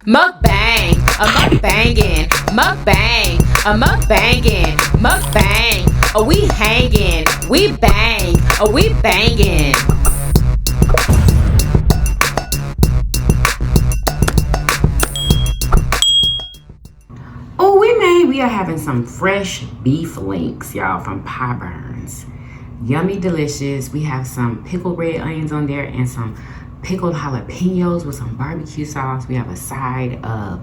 Mukbang, a mukbangin', mukbang, a mukbangin', mukbang. We hangin', we bang, we bangin'. Oh, we are having some fresh beef links, y'all, from Pie Burns. Yummy delicious. We have some pickled red onions on there and some pickled jalapenos with some barbecue sauce. We have a side of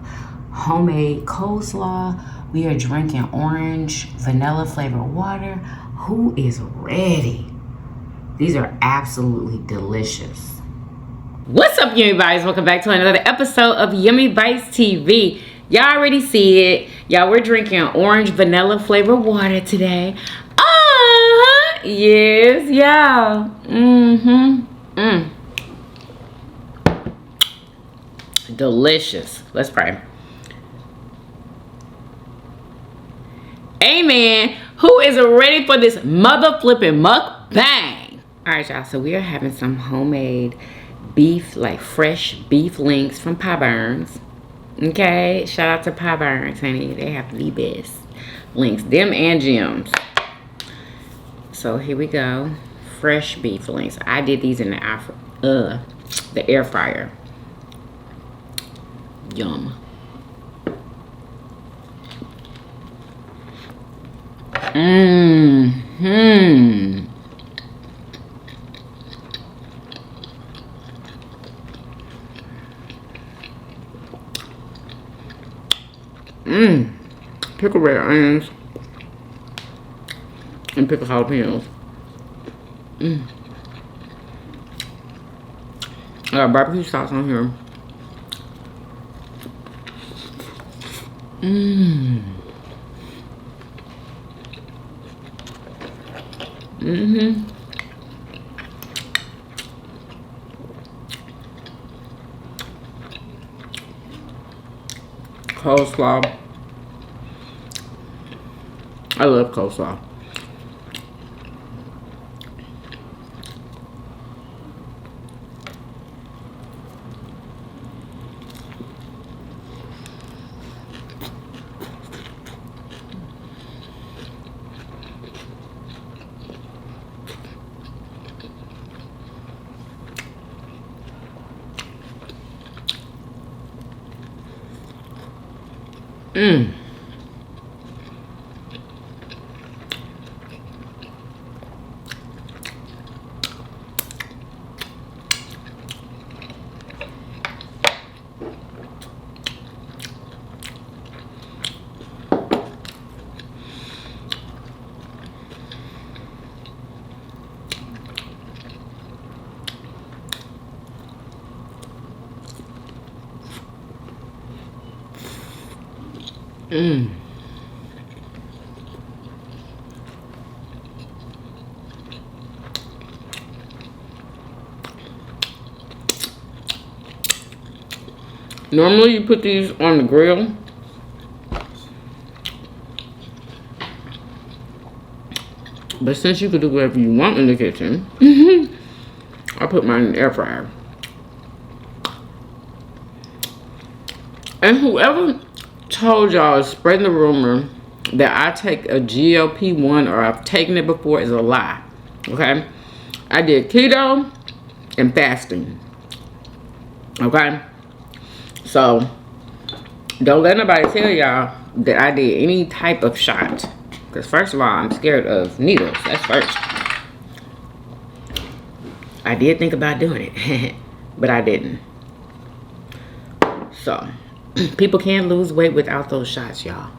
homemade coleslaw. We are drinking orange vanilla flavored water. Who is ready? These are absolutely delicious. What's up, Yummybitestv? Welcome back to another episode of Yummybitestv. Y'all already see it. Y'all, we're drinking orange vanilla flavored water today. Yes, y'all. Delicious. Let's pray. Amen. Who is ready for this mother flipping mukbang? All right, y'all. So we are having some homemade beef, like fresh beef links from Pie Burns. Okay, shout out to Pie Burns, honey. They have the best links, them and gems. So here we go, fresh beef links. I did these in the air fryer. Yum. Pickled red onions and pickled jalapenos. I got barbecue sauce on here. Coleslaw. I love coleslaw. Normally you put these on the grill. But since you can do whatever you want in the kitchen, I put mine in the air fryer. And whoever told y'all, spreading the rumor that I take a GLP-1 or I've taken it before is a lie. Okay? I did keto and fasting. Okay? So, don't let nobody tell y'all that I did any type of shot. Because first of all, I'm scared of needles. That's first. I did think about doing it. But I didn't. So, people can't lose weight without those shots, y'all.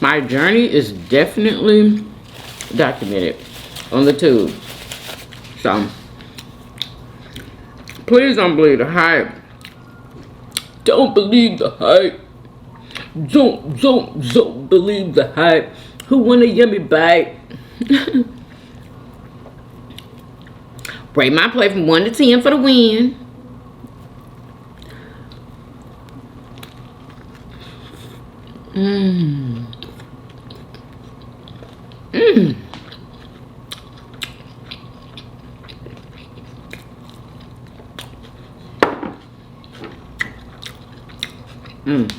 My journey is definitely documented on the tube. So, please don't believe the hype. Don't believe the hype. Don't believe the hype. Who want a yummy bite? Rate my plate from 1 to 10 for the win. Mmm. Mmm. Mmm.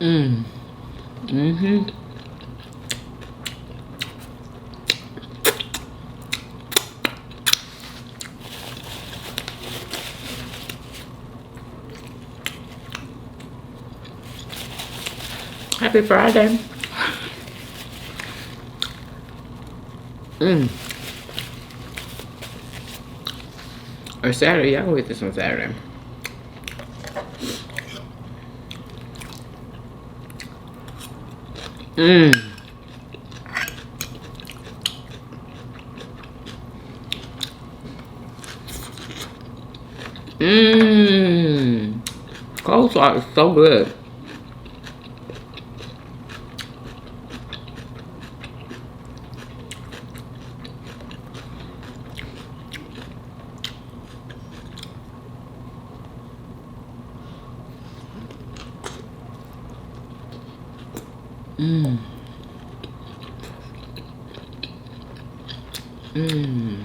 Mmm. Mm-hmm. Happy Friday. Mmm. Or Saturday. Y'all go eat this on Saturday. Mmm. Mmm. Coleslaw is so good. Mmm. Mmm.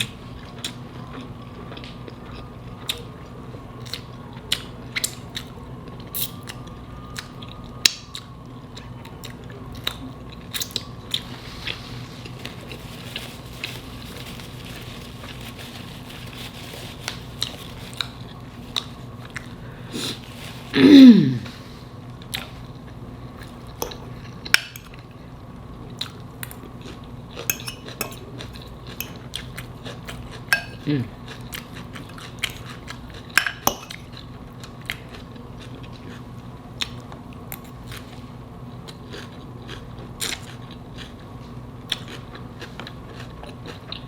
Mmm. Mm.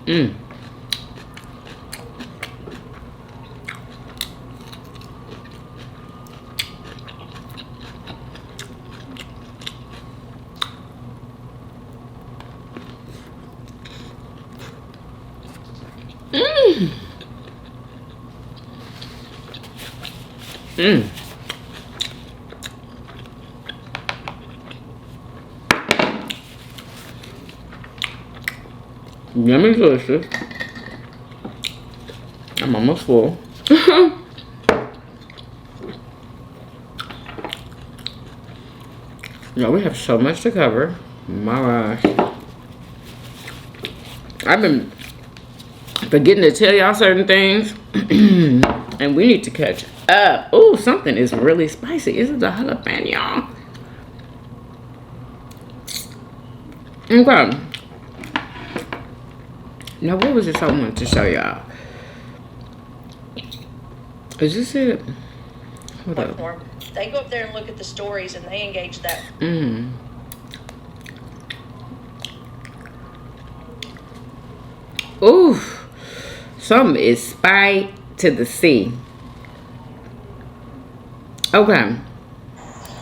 Mm. Mm. Mm. Yummy delicious. I'm almost full. Yeah, we have so much to cover. My gosh. I've been forgetting to tell y'all certain things. And we need to catch up. Oh, something is really spicy. Is it the jalapeno? Okay. Now, what was this I wanted to show y'all? Is this it? Hold up. They go up there and look at the stories and they engage that. Mmm. Ooh. Something is spicy to the sea. Okay.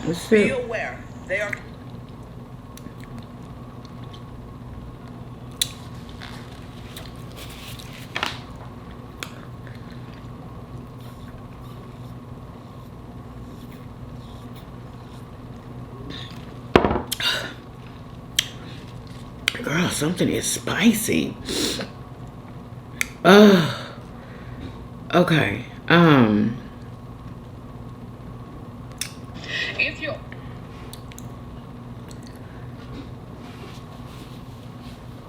Let's see. Be aware. They are. Girl, something is spicy. Okay. If you.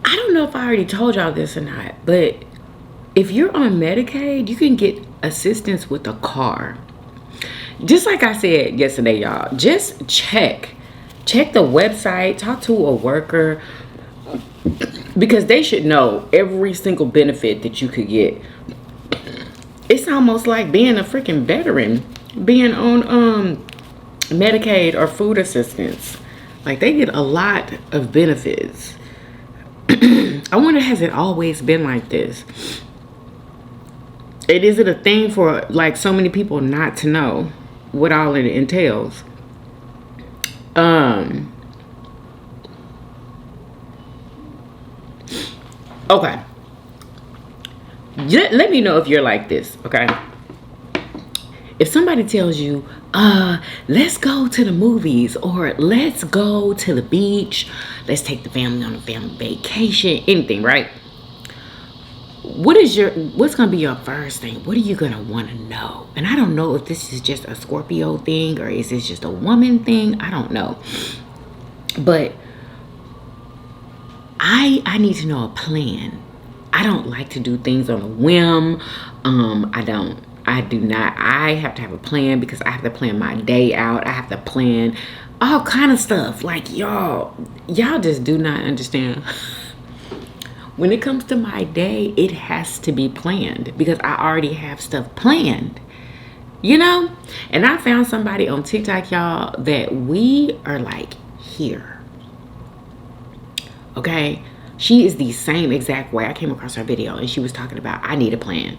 I don't know if I already told y'all this or not, but if you're on Medicaid, you can get assistance with a car. Just like I said yesterday, y'all, just check the website, talk to a worker, because they should know every single benefit that you could get. It's almost like being a freaking veteran, being on Medicaid or food assistance. Like, they get a lot of benefits. I wonder, has it always been like this? Is it a thing for like so many people not to know what all it entails? Okay. Let me know if you're like this, okay? If somebody tells you, let's go to the movies, or let's go to the beach, let's take the family on a family vacation, anything, right? What's gonna be your first thing? What are you gonna want to know? And I don't know if this is just a Scorpio thing or is this just a woman thing. I don't know. But I need to know a plan. I don't like to do things on a whim. I do not. I have to have a plan because I have to plan my day out. I have to plan all kind of stuff. Like, y'all just do not understand. When it comes to my day, it has to be planned because I already have stuff planned, you know? And I found somebody on TikTok, y'all, that we are like here. Okay? She is the same exact way. I came across her video and she was talking about, I need a plan.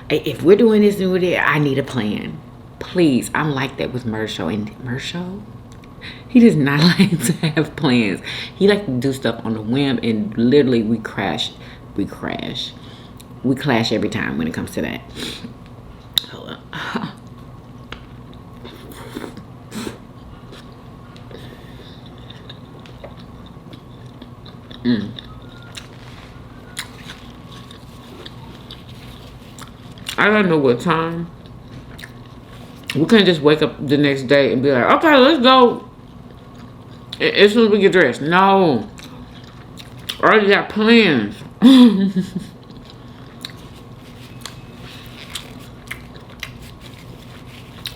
If we're doing this and we're I need a plan. Please, I'm like that with Mersho. And Mersho, he does not like to have plans. He like to do stuff on a whim, and literally we clash every time when it comes to that. Hold on. I don't know what time. We can't just wake up the next day and be like, okay, let's go as soon as we get dressed. No. I already got plans.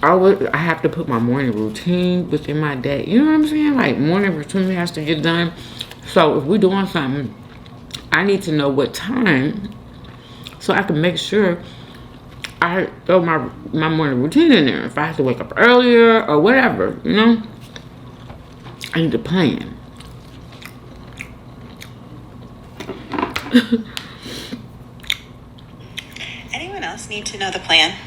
I have to put my morning routine within my day. You know what I'm saying? Like, morning routine has to get done. So if we're doing something, I need to know what time so I can make sure I throw my morning routine in there. If I have to wake up earlier or whatever, you know, I need to plan. Anyone else need to know the plan?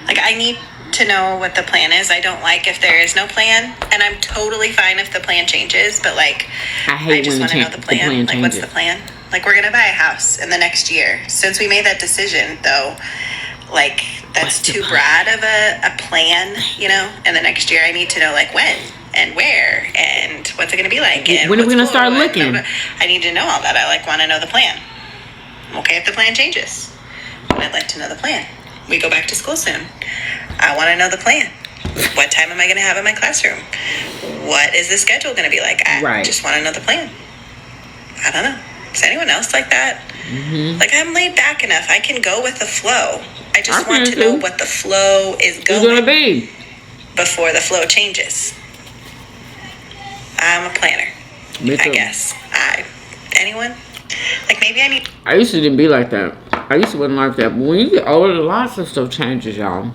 Like, I need to know what the plan is. I don't like if there is no plan, and I'm totally fine if the plan changes, but like, I just want to know the plan. Like, what's the plan? Like, we're gonna buy a house in the next year. Since we made that decision, though, like, that's too broad of a plan, you know? And the next year I need to know, like, when and where and what's it going to be like. And when are we going to start looking? I need to know all that. I, like, want to know the plan. I'm okay if the plan changes, but I'd like to know the plan. We go back to school soon. I want to know the plan. What time am I going to have in my classroom? What is the schedule going to be like? I just want to know the plan. I don't know. Is anyone else like that? Mm-hmm. Like, I'm laid back enough. I can go with the flow. I just want to know what the flow is going to be before the flow changes. I'm a planner. I guess. Anyone? Like, maybe I need... I used to be like that. I used to wasn't like that. But when you get older, lots of stuff changes, y'all.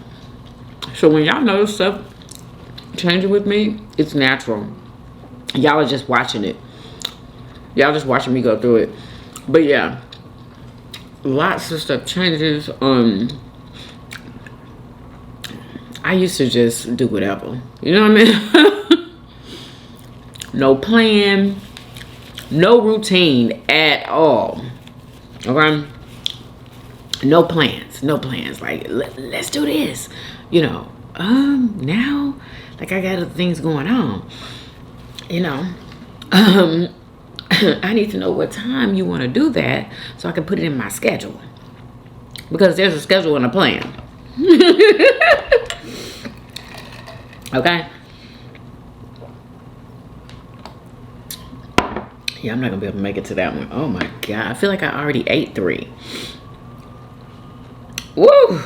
So when y'all notice stuff changing with me, it's natural. Y'all are just watching it. Y'all just watching me go through it. But yeah, lots of stuff changes. I used to just do whatever. You know what I mean? No plan, no routine at all. Okay? No plans. Like, let's do this. You know, now, like, I got other things going on. You know, I need to know what time you want to do that so I can put it in my schedule. Because there's a schedule and a plan. Okay? Yeah, I'm not going to be able to make it to that one. Oh my God. I feel like I already ate 3. Woo!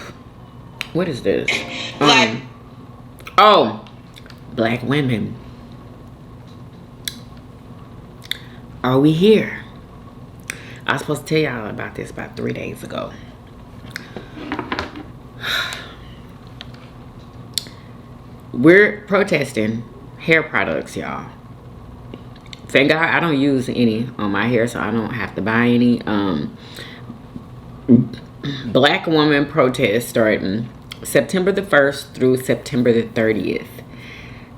What is this? Black women. Are we here? I was supposed to tell y'all about this about 3 days ago. We're protesting hair products, y'all. Thank God I don't use any on my hair, so I don't have to buy any. Black woman protest starting September the 1st through September the 30th.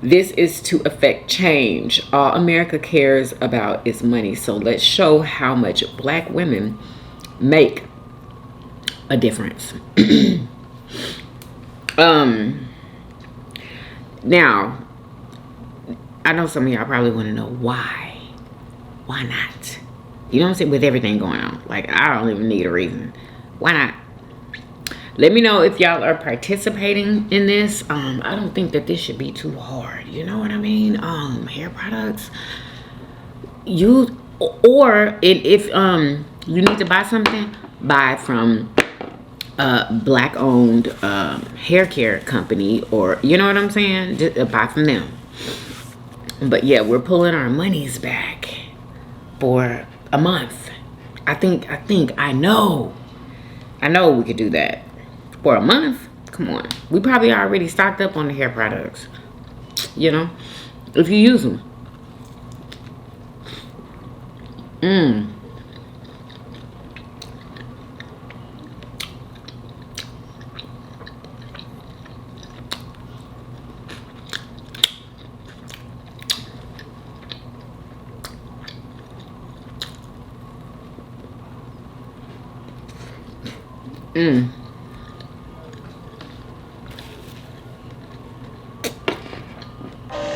This is to affect change. All America cares about is money. So let's show how much black women make a difference. Now, I know some of y'all probably want to know why. Why not? You know what I'm saying? With everything going on. Like, I don't even need a reason. Why not? Let me know if y'all are participating in this. I don't think that this should be too hard. You know what I mean? Hair products. If you need to buy something, buy from black owned hair care company, or you know what I'm saying, just buy from them. But yeah, we're pulling our monies back for a month. I know we could do that for a month. Come on, we probably already stocked up on the hair products, you know, if you use them.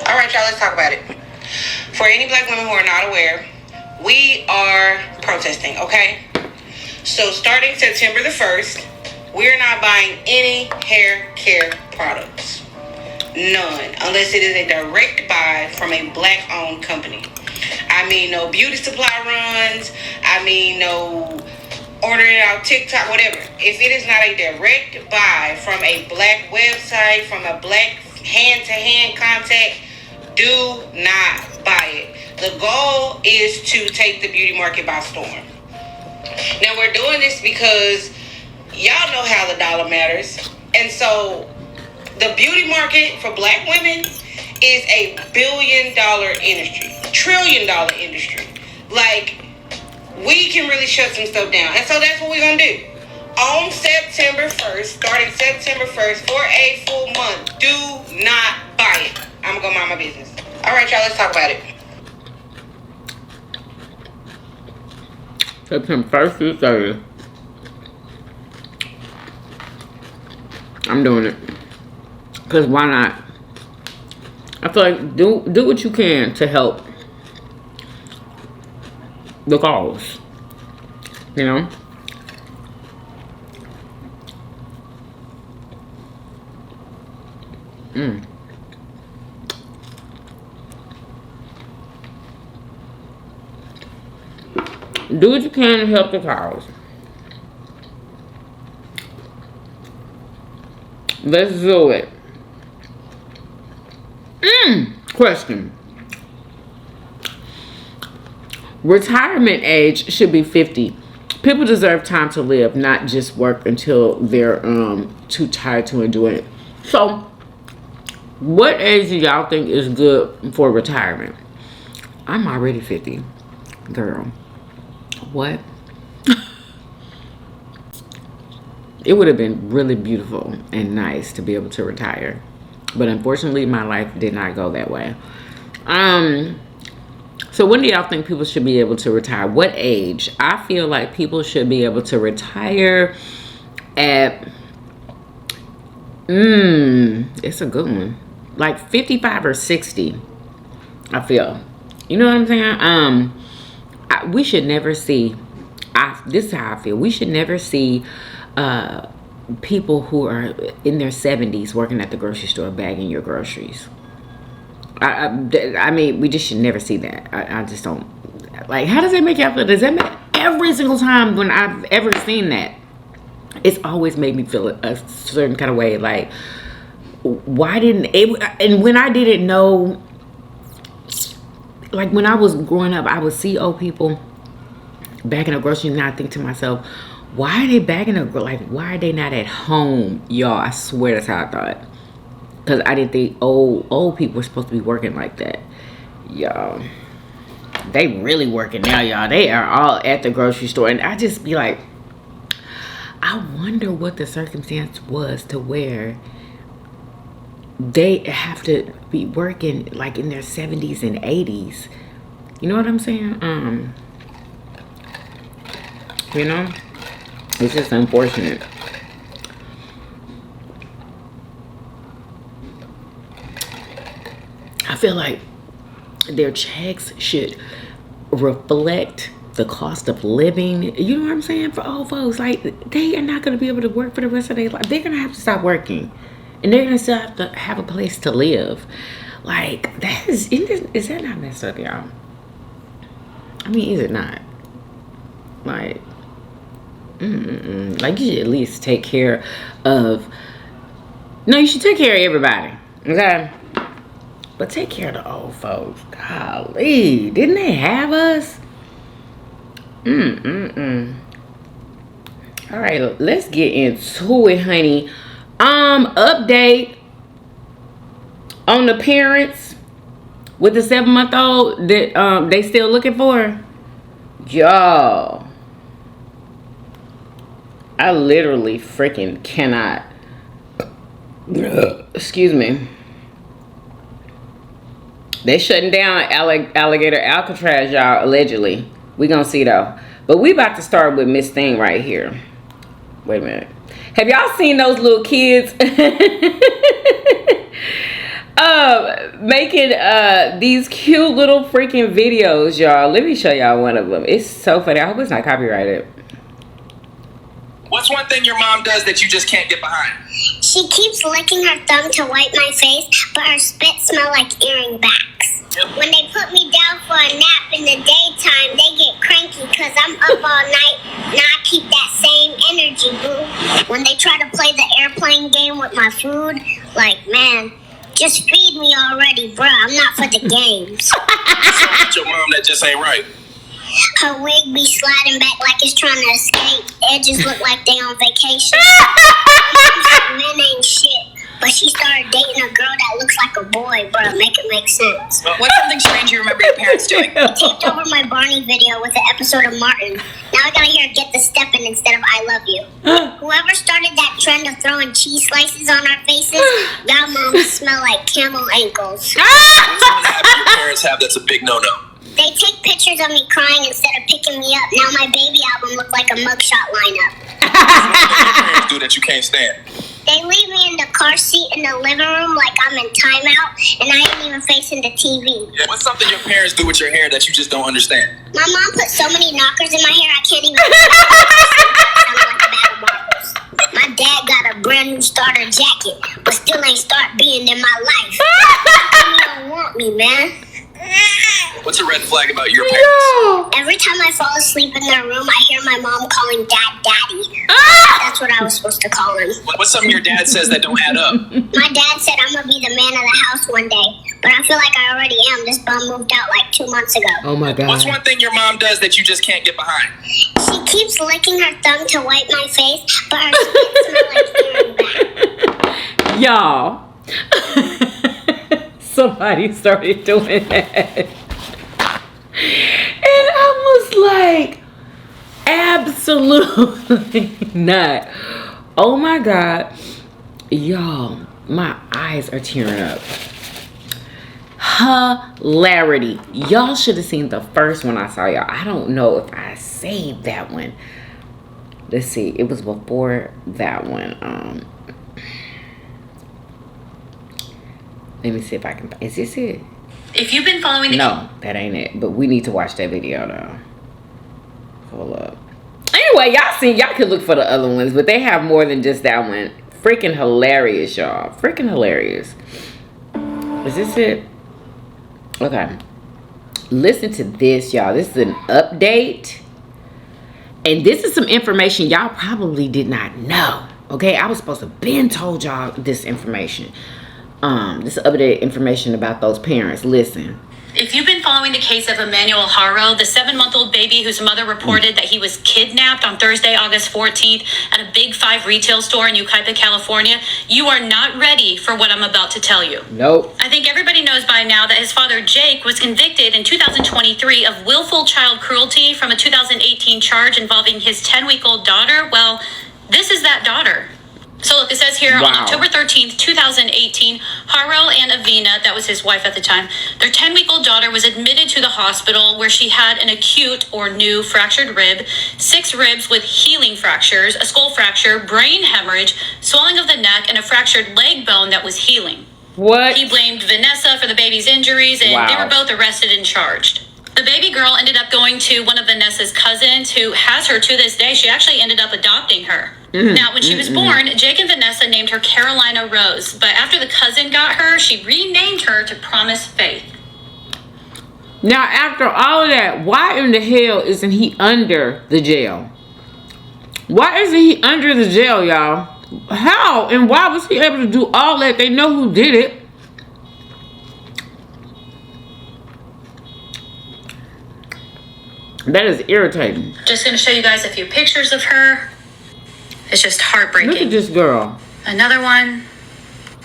Alright, y'all, let's talk about it. For any black women who are not aware, we are protesting, okay? So starting September the 1st, we're not buying any hair care products. None. Unless it is a direct buy from a black owned company. I mean, no beauty supply runs. I mean, no ordering it out TikTok, whatever. If it is not a direct buy from a black website, from a black hand-to-hand contact, do not buy it. The goal is to take the beauty market by storm. Now, we're doing this because y'all know how the dollar matters. And so the beauty market for black women is a billion-dollar industry, trillion-dollar industry. Like, we can really shut some stuff down. And so that's what we're going to do. On September 1st, starting September 1st, for a full month, do not buy it. I'm going to go mind my business. All right, y'all, let's talk about it. September 1st through 30th. I'm doing it. Because why not? I feel like do what you can to help the cause. You know? Do what you can to help the cause. Let's do it. Question. Retirement age should be 50. People deserve time to live, not just work until they're too tired to enjoy it. So, what age do y'all think is good for retirement? I'm already 50. Girl. What? It would have been really beautiful and nice to be able to retire. But unfortunately, my life did not go that way. So when do y'all think people should be able to retire? What age? I feel like people should be able to retire at... it's a good one. Like 55 or 60, I feel. You know what I'm saying? We should never see... this is how I feel. We should never see... people who are in their 70s working at the grocery store bagging your groceries. I mean, we just should never see that. I just don't like. How does that make y'all feel? Does that make every single time when I've ever seen that? It's always made me feel a certain kind of way. Like, why didn't it? And when I didn't know, like when I was growing up, I would see old people bagging a grocery, and I think to myself, why are they bagging like, why are they not at home? Y'all, I swear that's how I thought. Because I didn't think old people were supposed to be working like that. Y'all. they really working now, y'all. They are all at the grocery store. And I just be like, I wonder what the circumstance was to where they have to be working like in their 70s and 80s. You know what I'm saying? You know, it's just unfortunate. I feel like their checks should reflect the cost of living. You know what I'm saying? For old folks, like, they are not going to be able to work for the rest of their life. They're going to have to stop working, and they're going to still have to have a place to live. Like, that is that not messed up, y'all? I mean, is it not? Like, like, you should at least take care of. No, you should take care of everybody, okay? But take care of the old folks. Golly, didn't they have us? All right, let's get into it, honey. Update on the parents with the 7-month-old that they still looking for. Y'all, I literally freaking cannot. Excuse me. They shutting down Alligator Alcatraz, y'all, allegedly. We gonna see, though. But we about to start with Miss Thing right here. Wait a minute. Have y'all seen those little kids making these cute little freaking videos, y'all? Let me show y'all one of them. It's so funny. I hope it's not copyrighted. What's one thing your mom does that you just can't get behind? She keeps licking her thumb to wipe my face, but her spit smell like earring backs. When they put me down for a nap in the daytime, they get cranky because I'm up all night. Now I keep that same energy, boo. When they try to play the airplane game with my food, like, man, just feed me already, bruh. I'm not for the games. What's your mom that just ain't right? Her wig be sliding back like it's trying to escape. Edges look like they on vacation. Men ain't shit, but she started dating a girl that looks like a boy, bro. Make it make sense. What's something strange you remember your parents doing? They taped over my Barney video with an episode of Martin. Now I gotta hear Get the Steppin' instead of I Love You. Whoever started that trend of throwing cheese slices on our faces, y'all moms smell like camel ankles. What's one habit your parents have that's a big no-no? They take pictures of me crying instead of picking me up. Now my baby album look like a mugshot lineup. What's one thing your parents do that you can't stand? They leave me in the car seat in the living room like I'm in timeout, and I ain't even facing the TV. Yeah, what's something your parents do with your hair that you just don't understand? My mom put so many knockers in my hair I can't even sound like a bag of marbles. My dad got a brand new starter jacket, but still ain't start being in my life. You don't want me, man. What's a red flag about your parents? Every time I fall asleep in their room, I hear my mom calling Dad Daddy. That's what I was supposed to call him. What's something your dad says that don't add up? My dad said I'm gonna be the man of the house one day, but I feel like I already am. This bum moved out like 2 months ago. Oh my God. What's one thing your mom does that you just can't get behind? She keeps licking her thumb to wipe my face, but her spit smell like earring back. Y'all. Somebody started doing that. And I was like, absolutely not. Oh my God. Y'all, my eyes are tearing up. Hilarity. Y'all should have seen the first one I saw, y'all. I don't know if I saved that one. Let's see. It was before that one. Let me see if I can. Is this it? If you've been following the... No, that ain't it. But we need to watch that video though. Hold up. Anyway, y'all can look for the other ones, but they have more than just that one. Freaking hilarious, y'all. Freaking hilarious. Is this it? Okay. Listen to this, y'all. This is an update. And this is some information y'all probably did not know. Okay, I was supposed to been told y'all this information. This updated information about those parents. Listen. If you've been following the case of Emmanuel Haro, the 7-month-old baby whose mother reported that he was kidnapped on Thursday, August 14th at a Big 5 retail store in Yucaipa, California, you are not ready for what I'm about to tell you. Nope. I think everybody knows by now that his father, Jake, was convicted in 2023 of willful child cruelty from a 2018 charge involving his 10-week-old daughter. Well, this is that daughter. So look, it says here on October 13th, 2018, Haro and Avina, that was his wife at the time, their 10-week-old daughter was admitted to the hospital where she had an acute or new fractured rib, 6 ribs with healing fractures, a skull fracture, brain hemorrhage, swelling of the neck, and a fractured leg bone that was healing. What? He blamed Vanessa for the baby's injuries, and they were both arrested and charged. The baby girl ended up going to one of Vanessa's cousins who has her to this day. She actually ended up adopting her. Now, when she was born, Jake and Vanessa named her Carolina Rose. But after the cousin got her, she renamed her to Promise Faith. Now, after all of that, why in the hell isn't he under the jail? Why isn't he under the jail, y'all? How and why was he able to do all that? They know who did it. That is irritating. Just going to show you guys a few pictures of her. It's just heartbreaking. Look at this girl. Another one.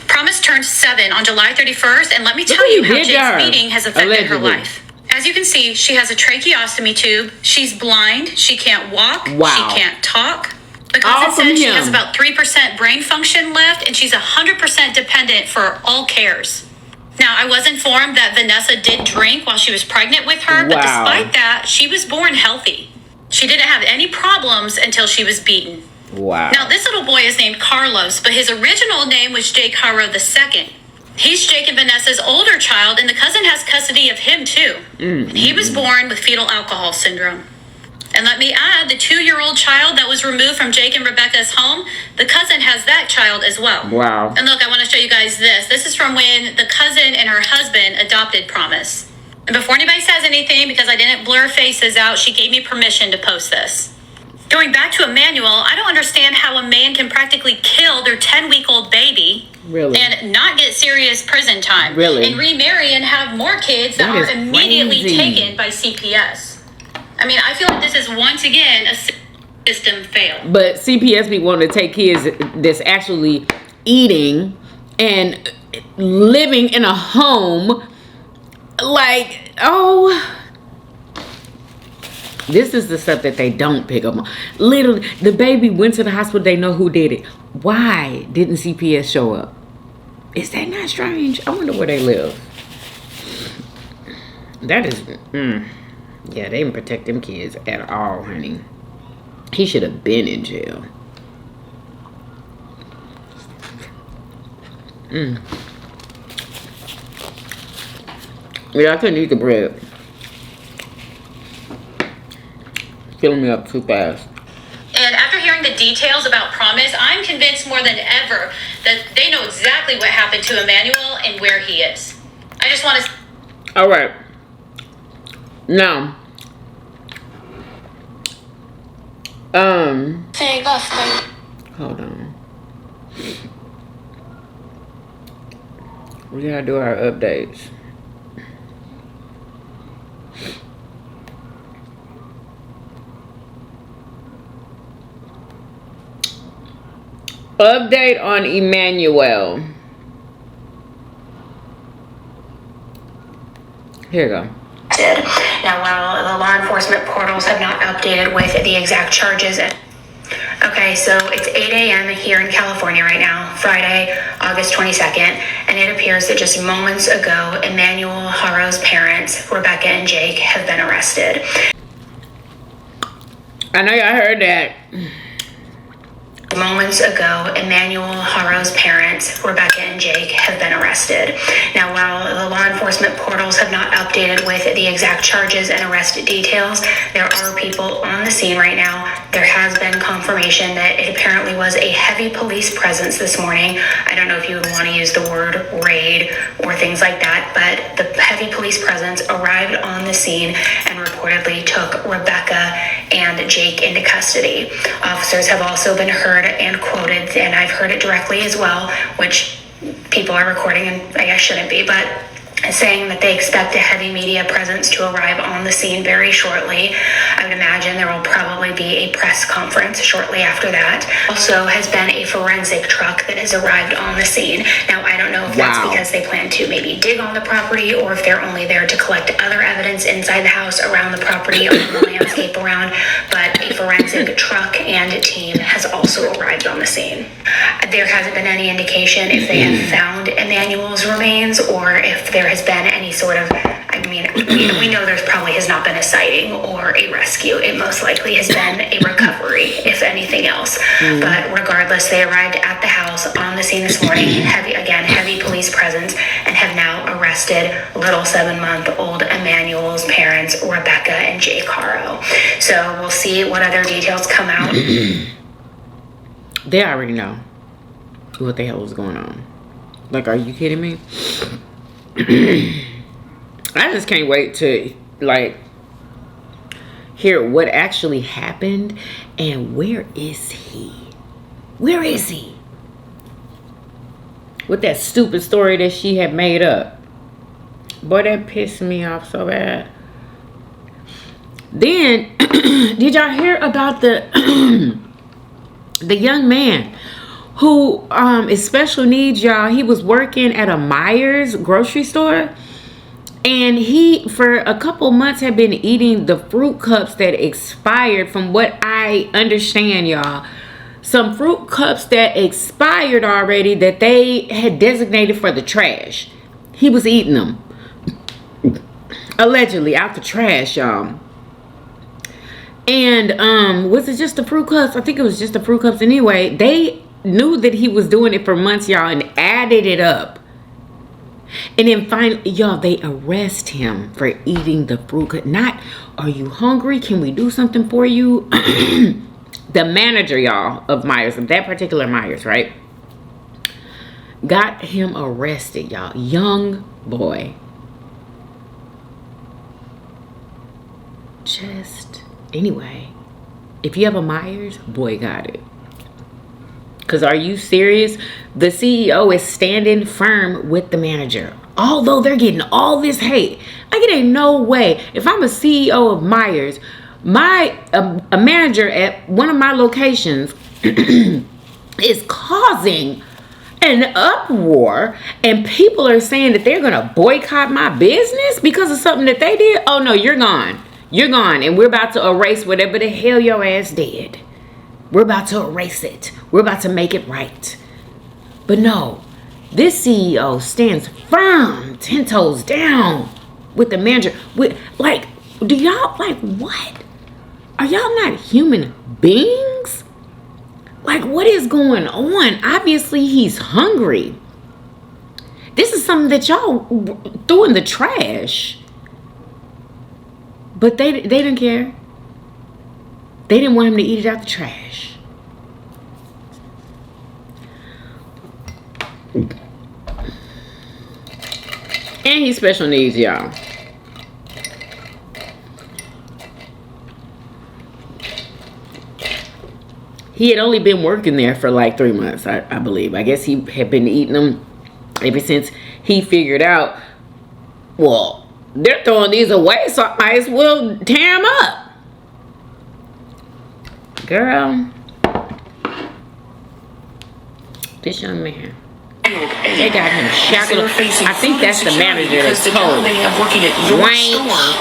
Promise turned 7 on July 31st, and let me tell you how Jake's beating has affected her life. As you can see, she has a tracheostomy tube. She's blind. She can't walk. Wow. She can't talk. The cousin said she has about 3% brain function left, and she's 100% dependent for all cares. Now, I was informed that Vanessa did drink while she was pregnant with her, but despite that, she was born healthy. She didn't have any problems until she was beaten. Wow. Now, this little boy is named Carlos, but his original name was Jake Haro II. He's Jake and Vanessa's older child, and the cousin has custody of him, too. And he was born with fetal alcohol syndrome. And let me add, the 2-year-old child that was removed from Jake and Rebecca's home, the cousin has that child as well. Wow. And look, I want to show you guys this. This is from when the cousin and her husband adopted Promise. And before anybody says anything, because I didn't blur faces out, she gave me permission to post this. Going back to Emmanuel, I don't understand how a man can practically kill their 10-week-old baby and not get serious prison time. And remarry and have more kids that are immediately taken by CPS. I mean, I feel like this is once again a system fail. But CPS be wanting to take kids that's actually eating and living in a home. Like, oh, this is the stuff that they don't pick up on. Literally, the baby went to the hospital. They know who did it. Why didn't CPS show up? Is that not strange? I wonder where they live. That is, yeah, they didn't protect them kids at all, honey. He should have been in jail. Yeah, I couldn't eat the bread. Filling me up too fast. And after hearing the details about Promise, I'm convinced more than ever that they know exactly what happened to Emmanuel and where he is. I just want to... All right. Now, hold on. We gotta do our updates. Update on Emmanuel. Here you go. Now, while the law enforcement portals have not updated with the exact charges. Okay, so it's 8 a.m. here in California right now, Friday, August 22nd, and it appears that just moments ago, Emmanuel Haro's parents, Rebecca and Jake, have been arrested. I know y'all heard that. Moments ago, Emmanuel Haro's parents, Rebecca and Jake, have been arrested. Now, while the law enforcement portals have not updated with the exact charges and arrest details, there are people on the scene right now. There has been confirmation that it apparently was a heavy police presence this morning. I don't know if you would want to use the word raid or things like that, but the heavy police presence arrived on the scene and reportedly took Rebecca and Jake into custody. Officers have also been heard and quoted, and I've heard it directly as well, which people are recording and I guess shouldn't be, but saying that they expect a heavy media presence to arrive on the scene very shortly. I would imagine there will probably be a press conference shortly after that. Also has been a forensic truck that has arrived on the scene. Now, I don't know if that's because they plan to maybe dig on the property or if they're only there to collect other evidence inside the house, around the property, on the landscape around, but a forensic truck and team has also arrived on the scene. There hasn't been any indication if they have found Emmanuel's remains or if there has been any sort of, I mean, we know there's probably has not been a sighting or a rescue. It most likely has been a recovery, if anything else. But regardless, they arrived at the house on the scene this morning, heavy police presence, and have now arrested little 7-month-old Emmanuel's parents, Rebecca and Jay Caro. So we'll see what other details come out. They already know what the hell is going on. Like, are you kidding me? I just can't wait to, like, hear what actually happened and where is he? Where is he? With that stupid story that she had made up. Boy, that pissed me off so bad. Then, did y'all hear about the the young man who is special needs, y'all? He was working at a Meijers grocery store, and he for a couple months had been eating the fruit cups that expired. From what I understand, y'all, some fruit cups that expired already that they had designated for the trash. He was eating them allegedly out the trash, y'all. And was it just the fruit cups? I think it was just the fruit cups. Anyway, they knew that he was doing it for months, y'all, and added it up. And then finally, y'all, they arrest him for eating the fruit cup. Not, are you hungry? Can we do something for you? The manager, y'all, of Meijers, of that particular Meijers, right, got him arrested, y'all. Young boy. Just, anyway, if you have a Meijers, boycott it. Because are you serious? The CEO is standing firm with the manager. Although they're getting all this hate. Like, it ain't no way. If I'm a CEO of Meijers, a manager at one of my locations is causing an uproar, and people are saying that they're going to boycott my business because of something that they did. Oh, no, you're gone. You're gone, and we're about to erase whatever the hell your ass did. We're about to erase it. We're about to make it right. But no, this CEO stands firm, 10 toes down with the manager. Like, do y'all, like, what? Are y'all not human beings? Like, what is going on? Obviously, he's hungry. This is something that y'all threw in the trash. But they didn't care. They didn't want him to eat it out the trash. And he's special needs, y'all. He had only been working there for like 3 months, I believe. I guess he had been eating them ever since he figured out, well, they're throwing these away, so I might as well tear them up. Girl, this young man, they got him shackled. I think that's the manager that's told. They have working at your store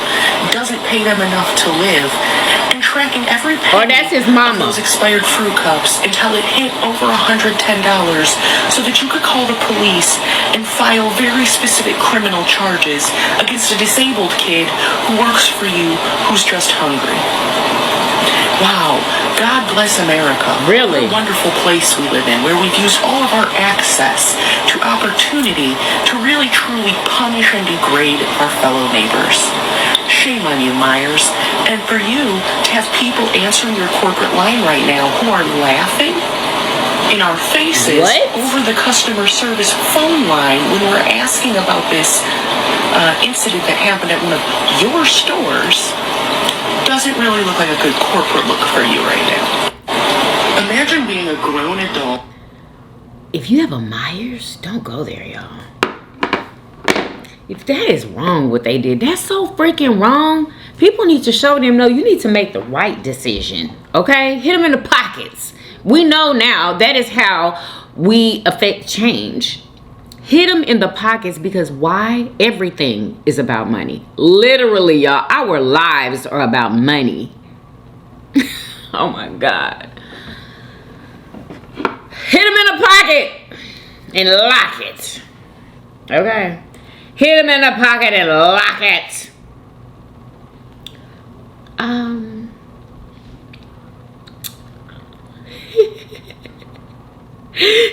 doesn't pay them enough to live, and tracking every penny or that's his mama. Of those expired fruit cups until it hit over $110, so that you could call the police and file very specific criminal charges against a disabled kid who works for you who's just hungry. Wow, God bless America. Really? What a wonderful place we live in, where we've used all of our access to opportunity to really truly punish and degrade our fellow neighbors. Shame on you, Meijers. And for you to have people answering your corporate line right now who are laughing in our faces over the customer service phone line when we're asking about this incident that happened at one of your stores, doesn't really look like a good corporate look for you right now. Imagine being a grown adult. If you have a Meijers, don't go there, y'all. If that is wrong what they did, that's so freaking wrong. People need to show them, no, you need to make the right decision. Okay? Hit them in the pockets. We know now that is how we affect change. Hit them in the pockets, because why? Everything is about money. Literally, y'all, our lives are about money. Oh my God. Hit them in the pocket and lock it. Okay? Hit them in the pocket and lock it.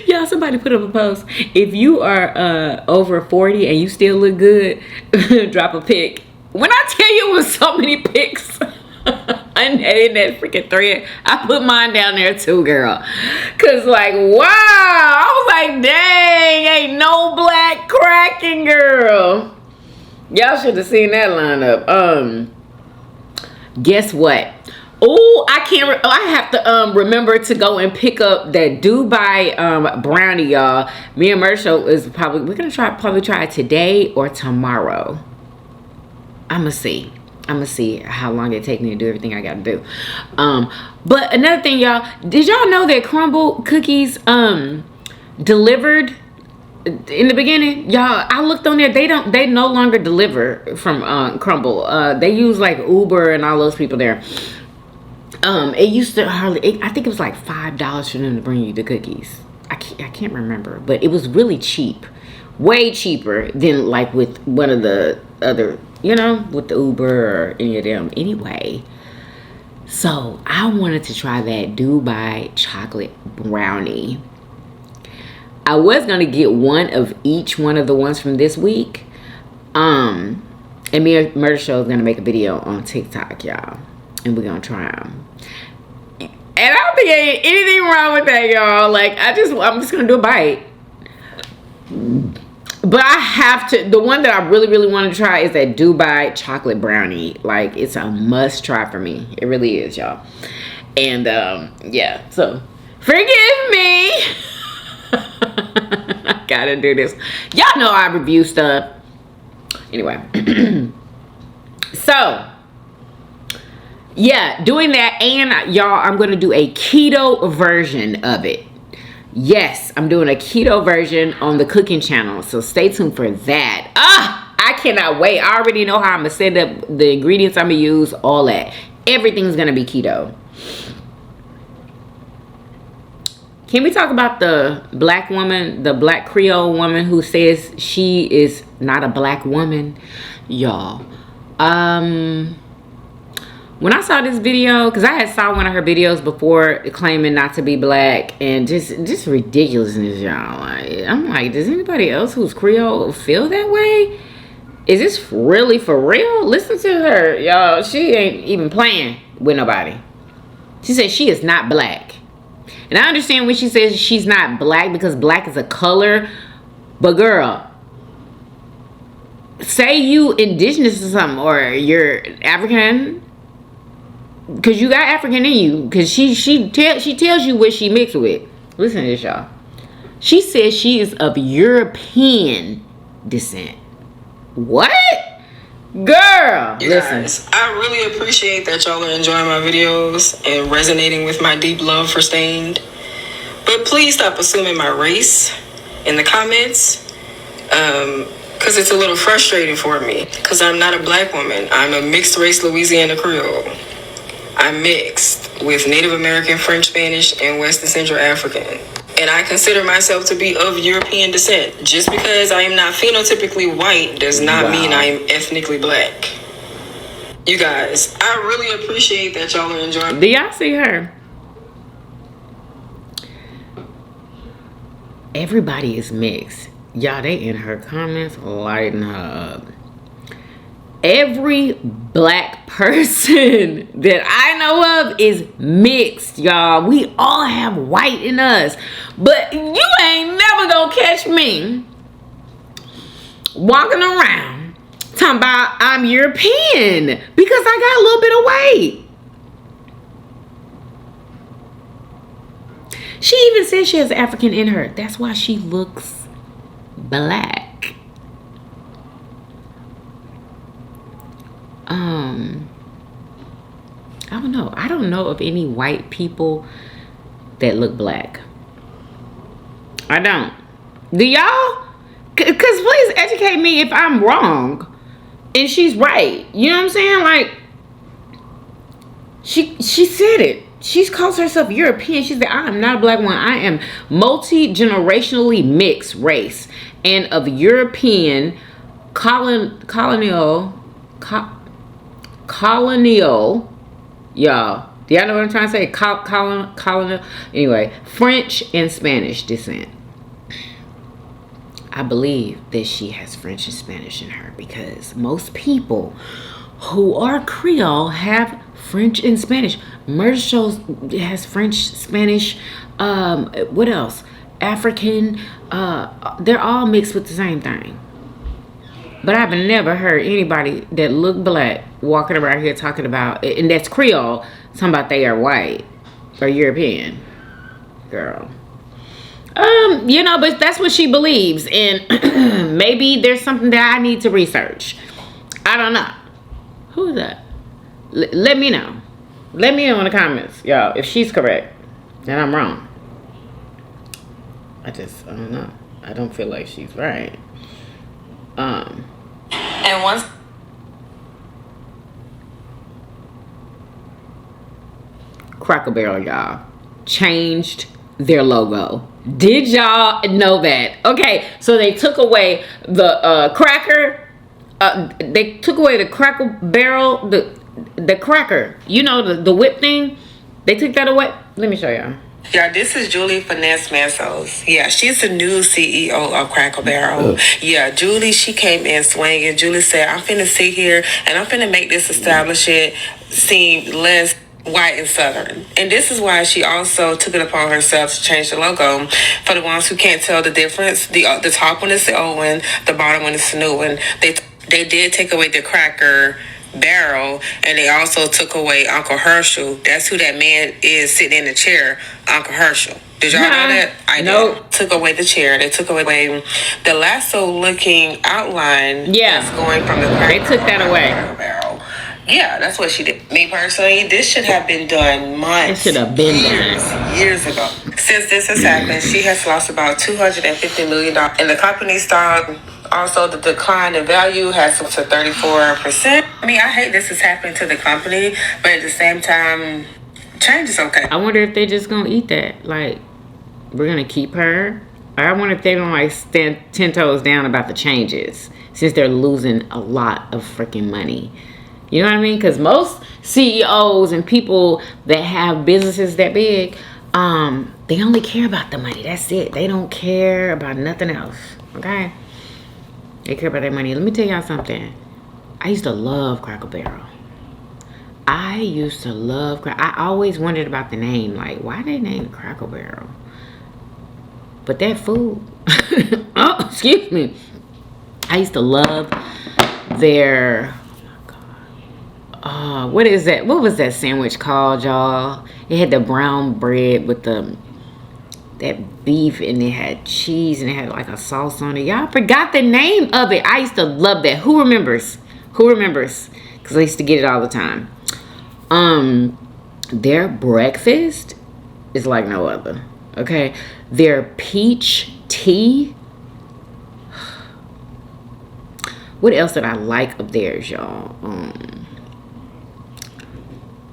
Y'all, somebody put up a post. If you are over 40 and you still look good, drop a pic. When I tell you it was so many pics in that freaking thread, I put mine down there too, girl. Cause like, wow, I was like, dang, ain't no black cracking, girl. Y'all should have seen that lineup. Guess what? Oh, I have to remember to go and pick up that Dubai brownie, y'all. Me and Mersho is we're gonna probably try it today or tomorrow. I'ma see how long it take me to do everything I gotta do. But another thing, y'all, did y'all know that crumble cookies delivered in the beginning? Y'all, I looked on there, they no longer deliver from crumble. They use like Uber and all those people there. It used to I think it was like $5 for them to bring you the cookies. I can't remember, but it was really cheap, way cheaper than like with one of the other, you know, with the Uber or any of them. Anyway, so I wanted to try that Dubai chocolate brownie. I was gonna get one of each one of the ones from this week, and me and Murder Show is gonna make a video on TikTok, y'all, and we're gonna try them. And I don't think ain't anything wrong with that, y'all. Like, I'm just gonna do a bite. But I have to, the one that I really, really want to try is that Dubai chocolate brownie. Like, it's a must try for me. It really is, y'all. And, yeah, so forgive me. I gotta do this. Y'all know I review stuff. Anyway. So, yeah, doing that, and y'all, I'm gonna do a keto version of it. Yes, I'm doing a keto version on the cooking channel, so stay tuned for that. I cannot wait. I already know how I'm gonna set up the ingredients I'm gonna use, all that. Everything's gonna be keto. Can we talk about the black woman, the black Creole woman who says she is not a black woman? Y'all, when I saw this video, because I had saw one of her videos before claiming not to be black, and just ridiculousness, y'all. I'm like, does anybody else who's Creole feel that way? Is this really for real? Listen to her, y'all. She ain't even playing with nobody. She said she is not black. And I understand when she says she's not black because black is a color. But girl, say you indigenous or something, or you're African, because you got African in you. Because she tells you what she mixed with. Listen to this, y'all. She says she is of European descent. What? Girl, you listen. Guys, I really appreciate that y'all are enjoying my videos and resonating with my deep love for Stained. But please stop assuming my race in the comments. Because it's a little frustrating for me. Because I'm not a black woman. I'm a mixed race Louisiana Creole. I'm mixed with Native American, French, Spanish, and West and Central African. And I consider myself to be of European descent. Just because I am not phenotypically white does not mean I am ethnically black. You guys, I really appreciate that y'all are enjoying. Do y'all see her? Everybody is mixed. Y'all, they in her comments lighting her up. Every black person that I know of is mixed, y'all. We all have white in us. But you ain't never gonna catch me walking around talking about I'm European because I got a little bit of weight. She even says she has African in her. That's why she looks black. I don't know. I don't know of any white people that look black. I don't. Do y'all? Cause please educate me if I'm wrong. And she's right. You know what I'm saying? Like, she said it. She calls herself European. She said, I am not a black woman. I am multi-generationally mixed race and of European colonial, y'all. Do y'all know what I'm trying to say? Colonial. Anyway, French and Spanish descent. I believe that she has French and Spanish in her because most people who are Creole have French and Spanish. Murder Shows has French, Spanish, what else? African, they're all mixed with the same thing. But I've never heard anybody that look black walking around here talking about, and that's Creole, talking about they are white or European. Girl. You know, but that's what she believes. And maybe there's something that I need to research. I don't know. Who is that? Let me know. Let me know in the comments, y'all, if she's correct and I'm wrong. I don't know. I don't feel like she's right. And once Cracker Barrel, y'all, changed their logo. Did y'all know that? Okay, so they took away the cracker. They took away the Cracker Barrel, the cracker. You know, the whip thing. They took that away. Let me show y'all. Yeah, this is Julie Finesse Messos. Yeah, she's the new CEO of Cracker Barrel. Yeah, Julie, she came in swinging. Julie said, I'm finna sit here and I'm finna make this establishment seem less white and southern. And this is why she also took it upon herself to change the logo. For the ones who can't tell the difference, the top one is the old one, the bottom one is the new one. They did take away the Cracker Barrel, and they also took away Uncle Herschel. That's who that man is sitting in the chair, Uncle Herschel. Did y'all know that? I know. Took away the chair. They took away the lasso-looking outline. Yeah, that's going from the Cracker. They took that away. Barrel. Yeah, that's what she did. Me personally, this should have been done months. It should have been done years ago. Since this has happened, she has lost about $250 million, and the company stock. Also, the decline in value has up to 34%. I mean, I hate this has happened to the company, but at the same time, change is okay. I wonder if they're just gonna eat that. Like, we're gonna keep her. Or I wonder if they're gonna like stand 10 toes down about the changes, since they're losing a lot of freaking money. You know what I mean? Because most CEOs and people that have businesses that big, they only care about the money. That's it. They don't care about nothing else. Okay? They care about their money. Let me tell y'all something. I used to love Cracker Barrel. I always wondered about the name. Like, why they named Cracker Barrel? But that food. Oh, excuse me. I used to love their... what is that? What was that sandwich called, y'all? It had the brown bread with that beef, and it had cheese, and it had like a sauce on it. Y'all forgot the name of it. I used to love that. Who remembers? Because I used to get it all the time. Their breakfast is like no other. Okay, their peach tea. What else did I like of theirs, y'all?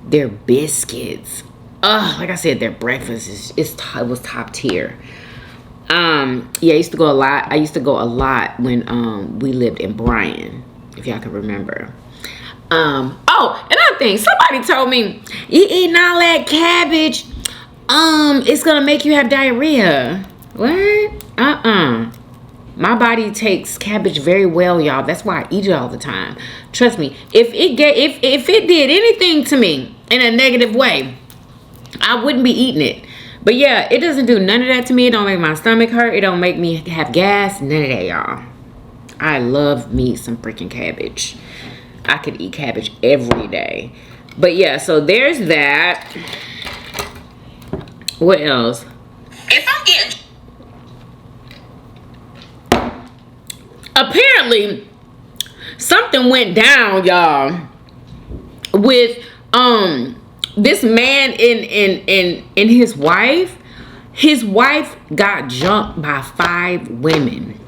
Their biscuits. Like I said, their breakfast was top tier. Yeah, I used to go a lot. I used to go a lot when we lived in Bryan, if y'all can remember. Oh, another thing, somebody told me, you eating all that cabbage, it's gonna make you have diarrhea. What? My body takes cabbage very well, y'all. That's why I eat it all the time. Trust me, if it did anything to me in a negative way, I wouldn't be eating it. But yeah, it doesn't do none of that to me. It don't make my stomach hurt. It don't make me have gas. None of that, y'all. I love me some freaking cabbage. I could eat cabbage every day. But yeah, so there's that. What else? If I'm getting... Apparently, something went down, y'all, with this man and his wife. His wife got jumped by 5 women.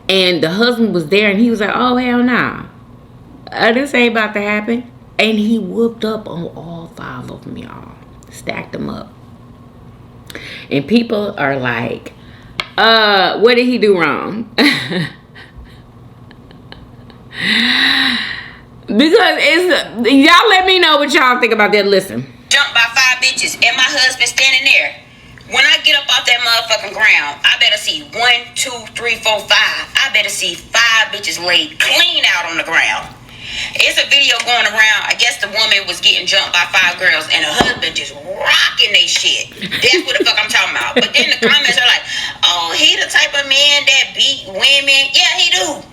And the husband was there and he was like, oh, hell nah. This ain't about to happen. And he whooped up on all 5 of them, y'all. Stacked them up. And people are like, what did he do wrong? Because it's, y'all let me know what y'all think about that. Listen. Jumped by 5 bitches and my husband standing there. When I get up off that motherfucking ground, I better see 1, 2, 3, 4, 5. I better see 5 bitches laid clean out on the ground. It's a video going around. I guess the woman was getting jumped by 5 girls and her husband just rocking they shit. That's what the fuck I'm talking about. But then the comments are like, oh, he the type of man that beat women. Yeah, he do.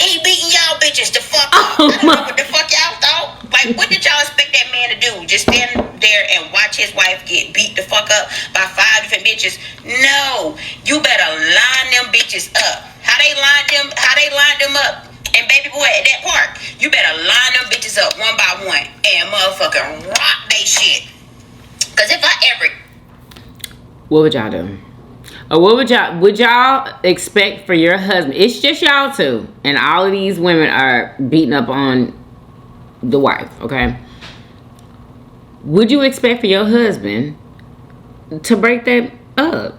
He beating y'all bitches the fuck up. I don't know what the fuck y'all thought. Like, what did y'all expect that man to do? Just stand there and watch his wife get beat the fuck up by 5 different bitches? No. You better line them bitches up. How they lined them up? And baby boy at that park, you better line them bitches up one by one and motherfucking rock they shit. Cause if I ever... What would y'all do? Or what would y'all expect for your husband? It's just y'all two. And all of these women are beating up on the wife, okay? Would you expect for your husband to break that up?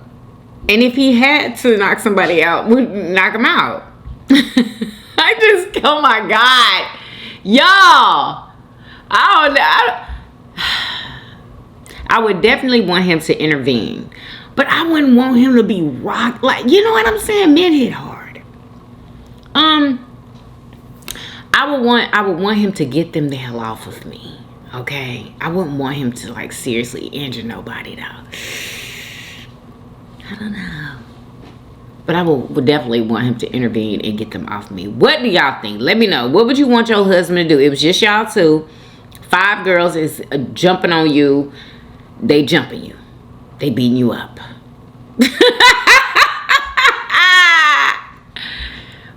And if he had to knock somebody out, would knock him out? Oh my God. Y'all. I would definitely want him to intervene. But I wouldn't want him to be rocked. Like, you know what I'm saying? Men hit hard. I would want him to get them the hell off of me. Okay? I wouldn't want him to, like, seriously injure nobody, though. I don't know. But I would definitely want him to intervene and get them off me. What do y'all think? Let me know. What would you want your husband to do? It was just y'all two. 5 girls is jumping on you. They jumping you. They beating you up.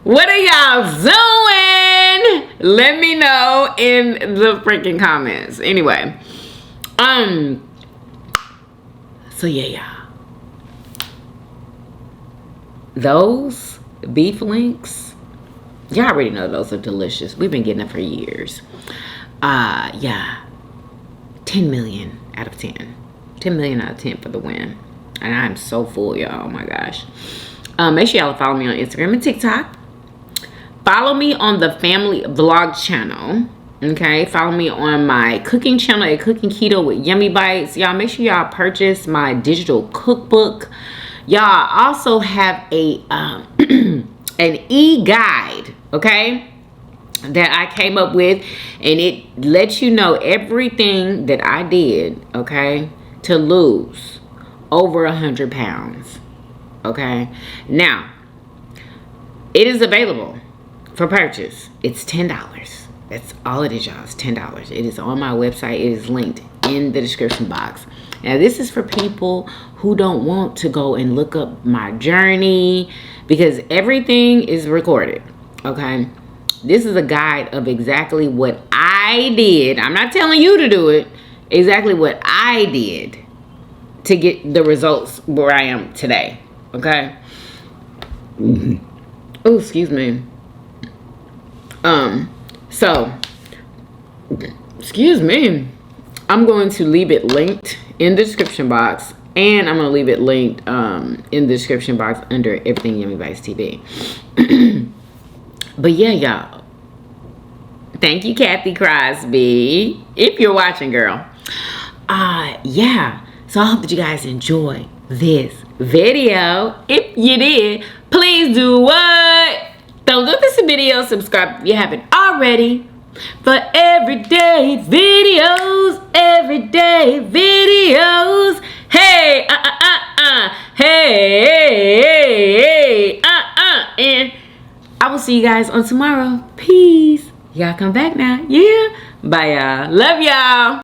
What are y'all doing? Let me know in the freaking comments. Anyway. So yeah, y'all. Those beef links, y'all already know those are delicious. We've been getting them for years. Yeah. 10 million out of 10. 10 million out of 10 for the win. And I'm so full, y'all. Oh my gosh. Make sure y'all follow me on Instagram and TikTok. Follow me on the family vlog channel. Okay. Follow me on my cooking channel at Cooking Keto with Yummy Bites. Y'all make sure y'all purchase my digital cookbook. Y'all also have a an e-guide, okay, that I came up with, and it lets you know everything that I did, okay, to lose over 100 pounds. Okay, now it is available for purchase. It's $10. That's all it is, y'all. It's $10. It is on my website. It is linked in the description box. Now this is for people who don't want to go and look up my journey, because everything is recorded. Okay, this is a guide of exactly what I did. I'm not telling you to do it. Exactly what I did to get the results where I am today. Okay. Oh, excuse me. So, excuse me. I'm going to leave it linked in the description box, and I'm going to leave it linked in the description box under everything Yummybitestv. But yeah, y'all. Thank you, Kathy Crosby, if you're watching, girl. Yeah. So I hope that you guys enjoy this video. If you did, please do what? Thumbs up this video, subscribe if you haven't already, for everyday videos, hey, hey, and I will see you guys on tomorrow. Peace. Y'all come back now. Yeah. Bye, y'all. Love y'all.